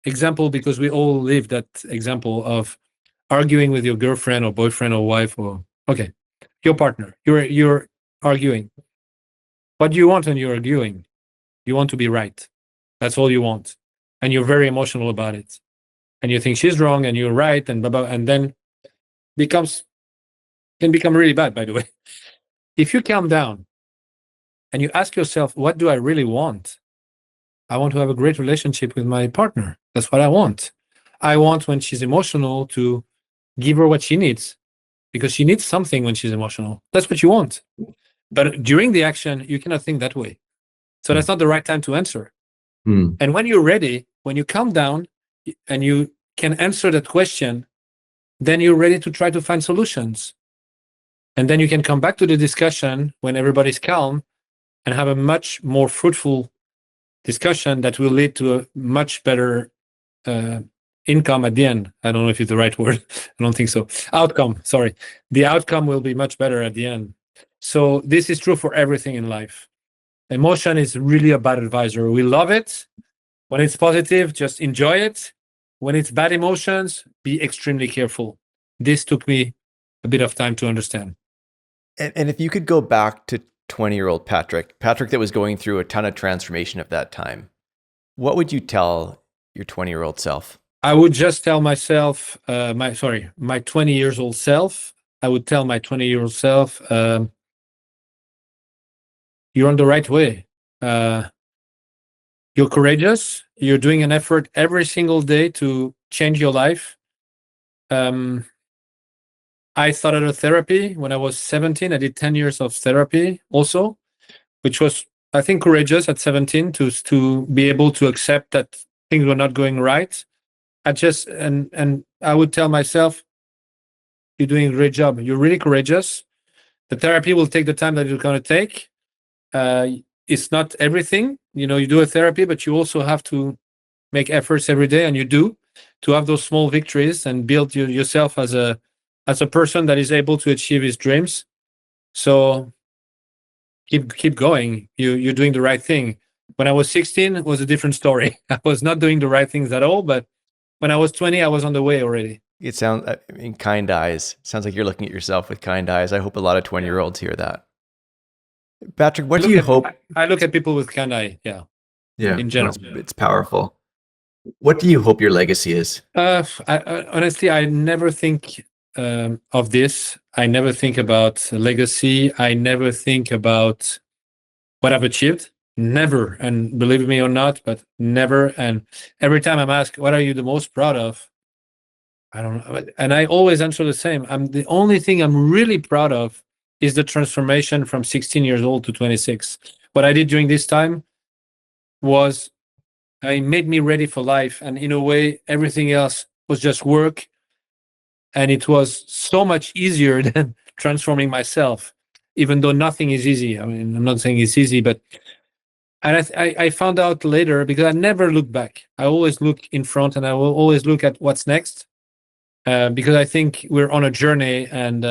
example because we all live that example of arguing with your girlfriend or boyfriend or wife or okay, your partner. You're arguing. What do you want when you're arguing? You want to be right. That's all you want, and you're very emotional about it. And you think she's wrong and you're right, and blah, blah, and then becomes can become really bad. By the way, if you calm down and you ask yourself, what do I really want? I want to have a great relationship with my partner. That's what I want. I want when she's emotional to give her what she needs because she needs something when she's emotional. That's what you want. But during the action, you cannot think that way. So that's not the right time to answer. And when you're ready, when you calm down and you can answer that question, then you're ready to try to find solutions. And then you can come back to the discussion when everybody's calm and have a much more fruitful discussion that will lead to a much better income at the end. I don't know if it's the right word. I don't think so. Outcome, sorry. The outcome will be much better at the end. So this is true for everything in life. Emotion is really a bad advisor. We love it. When it's positive, just enjoy it. When it's bad emotions, be extremely careful. This took me a bit of time to understand. And if you could go back to 20-year-old Patrick that was going through a ton of transformation at that time, what would you tell your 20-year-old self? I would just tell myself, my 20 years old self, I would tell my 20-year-old self, you're on the right way. You're courageous. You're doing an effort every single day to change your life. I started a therapy when I was 17. I did 10 years of therapy also, which was, I think, courageous at 17 to be able to accept that things were not going right. And I would tell myself, you're doing a great job. You're really courageous. The therapy will take the time that it's going to take. It's not everything. You know, you do a therapy, but you also have to make efforts every day, and you do, to have those small victories and build yourself as a person that is able to achieve his dreams. So keep going. You're doing the right thing. When I was 16, it was a different story. I was not doing the right things at all, but when I was 20, I was on the way already. It sounds, kind eyes. Sounds like you're looking at yourself with kind eyes. I hope a lot of 20-year-olds hear that. Patrick, what do you hope? I look at people with kind eye. Yeah. In general, it's powerful. What do you hope your legacy is? Honestly, I never think of this. I never think about legacy. I never think about what I've achieved. Never. And believe me or not, but never. And every time I'm asked, what are you the most proud of? I don't know. And I always answer the same. The only thing I'm really proud of is the transformation from 16 years old to 26. What I did during this time was it made me ready for life. And in a way, everything else was just work. And it was so much easier than transforming myself, even though nothing is easy. I mean, I'm not saying it's easy, but I found out later, because I never look back. I always look in front, and I will always look at what's next, because I think we're on a journey and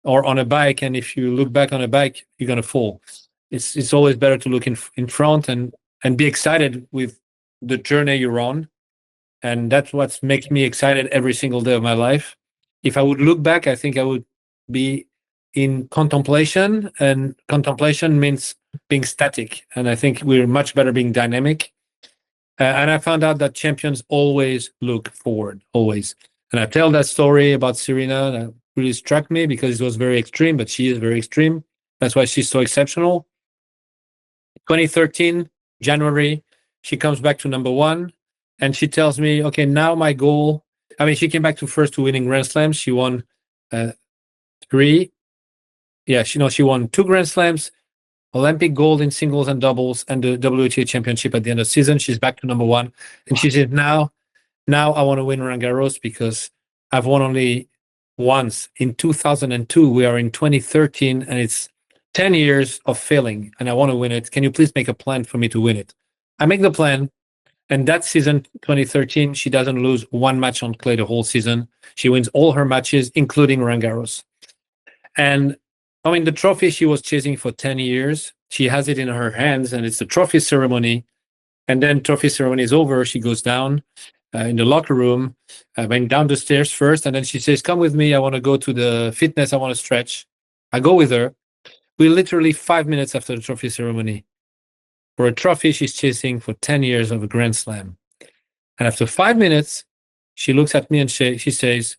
or on a bike. And if you look back on a bike, you're going to fall. It's always better to look in front and be excited with the journey you're on. And that's what makes me excited every single day of my life. If I would look back, I think I would be in contemplation, and contemplation means being static. And I think we're much better being dynamic. And I found out that champions always look forward, always. And I tell that story about Serena that really struck me, because it was very extreme, but she is very extreme. That's why she's so exceptional. 2013, January, she comes back to number one. And she tells me, okay, now my goal, I mean, she came back to first to winning Grand Slams. She won three. Yeah, she won 2 Grand Slams, Olympic gold in singles and doubles, and the WTA championship at the end of the season. She's back to number one. And she said, now I want to win Roland Garros, because I've won only once in 2002. We are in 2013, and it's 10 years of failing, and I want to win it. Can you please make a plan for me to win it? I make the plan. And that season, 2013, she doesn't lose one match on clay the whole season. She wins all her matches, including Roland Garros. And I mean, the trophy she was chasing for 10 years, she has it in her hands, and it's the trophy ceremony. And then trophy ceremony is over. She goes down in the locker room, went down the stairs first. And then she says, come with me. I want to go to the fitness. I want to stretch. I go with her. We literally 5 minutes after the trophy ceremony, for a trophy she's chasing for 10 years of a Grand Slam. And after 5 minutes, she looks at me and she says,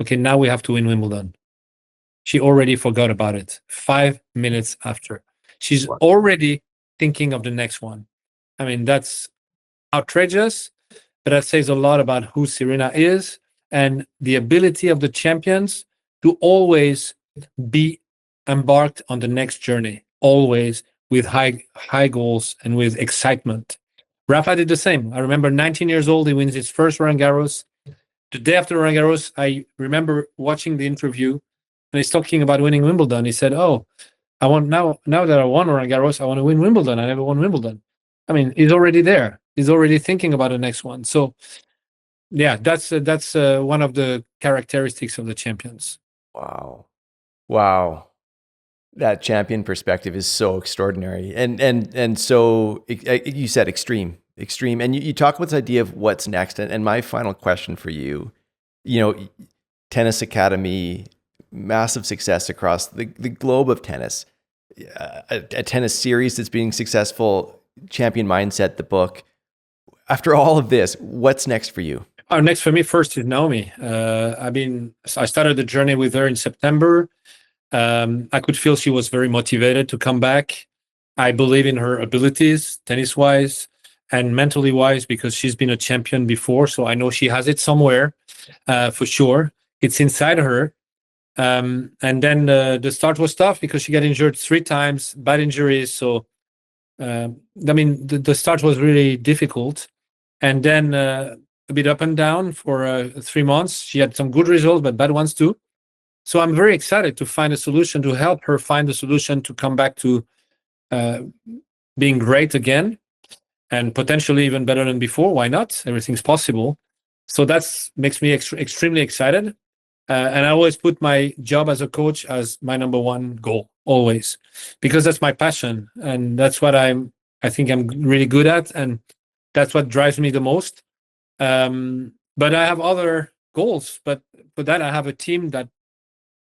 okay, now we have to win Wimbledon. She already forgot about it 5 minutes after. She's already thinking of the next one. I mean, that's outrageous, but that says a lot about who Serena is and the ability of the champions to always be embarked on the next journey, always with high goals and with excitement. Rafa did the same. I remember 19 years old, he wins his first Roland Garros. The day after Roland Garros, I remember watching the interview, and he's talking about winning Wimbledon. He said, oh, I want now that I won Roland Garros, I want to win Wimbledon. I never won Wimbledon. I mean, he's already there. He's already thinking about the next one. So yeah, that's one of the characteristics of the champions. Wow. That champion perspective is so extraordinary, and so you said extreme, and you talk about this idea of what's next. And my final question for you, Tennis Academy, massive success across the globe of tennis, a tennis series that's being successful, Champion Mindset, the book. After all of this, what's next for you? Next for me first is Naomi. I started the journey with her in September. I could feel she was very motivated to come back. I believe in her abilities, tennis-wise and mentally-wise, because she's been a champion before. So I know she has it somewhere, for sure. It's inside her. And then the start was tough, because she got injured 3 times, bad injuries. So, the start was really difficult. And then a bit up and down for 3 months. She had some good results, but bad ones too. So I'm very excited to find a solution, to help her find a solution to come back to being great again, and potentially even better than before. Why not? Everything's possible. So that makes me extremely excited. And I always put my job as a coach as my number one goal, always, because that's my passion, and that's what I think I'm really good at, and that's what drives me the most. But I have other goals, but for that I have a team that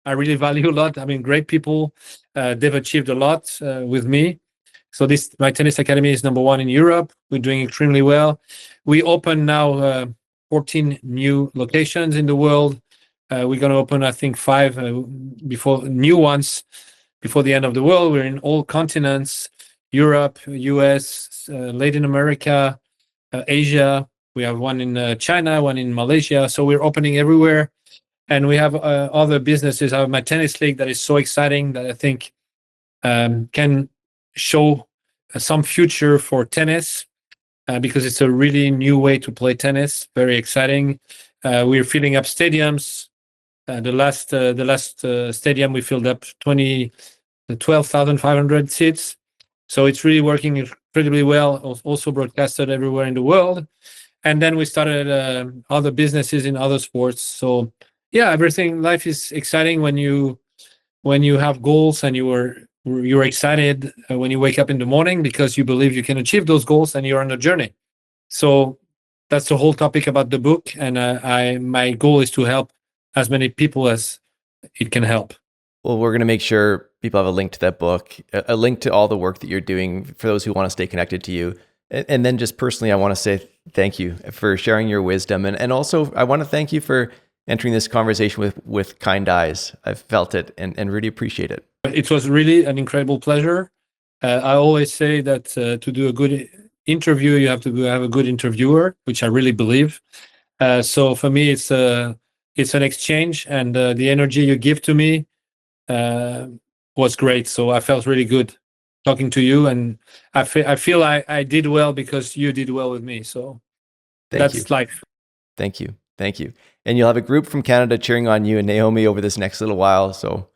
I really value a lot. I mean, great people. They've achieved a lot with me. So my tennis academy is number one in Europe. We're doing extremely well. We open now 14 new locations in the world. We're going to open, I think, 5 new ones before the end of the world. We're in all continents: Europe, US, Latin America, Asia. We have one in China, one in Malaysia. So we're opening everywhere. And we have other businesses. I have my tennis league that is so exciting that I think can show some future for tennis, because it's a really new way to play tennis. Very exciting. We're filling up stadiums. The last stadium we filled up 12,500 seats. So it's really working incredibly well. Also broadcasted everywhere in the world. And then we started other businesses in other sports. So yeah, everything. Life is exciting when you have goals and you're excited when you wake up in the morning because you believe you can achieve those goals and you're on a journey. So that's the whole topic about the book. And my goal is to help as many people as it can help. Well, we're going to make sure people have a link to that book, a link to all the work that you're doing for those who want to stay connected to you. And then just personally, I want to say thank you for sharing your wisdom. And also, I want to thank you for entering this conversation with kind eyes. I've felt it and really appreciate it. It was really an incredible pleasure. I always say that to do a good interview, you have to have a good interviewer, which I really believe. So for me, it's an exchange, and the energy you give to me was great. So I felt really good talking to you, and I feel I did well because you did well with me. So that's life. Thank you. And you'll have a group from Canada cheering on you and Naomi over this next little while. So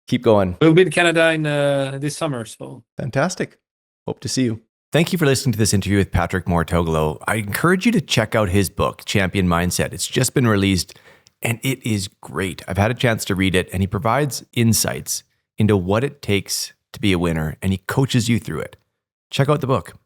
keep going. We'll be in Canada in this summer. So fantastic. Hope to see you. Thank you for listening to this interview with Patrick Mouratoglou. I encourage you to check out his book, Champion Mindset. It's just been released and it is great. I've had a chance to read it, and he provides insights into what it takes to be a winner, and he coaches you through it. Check out the book.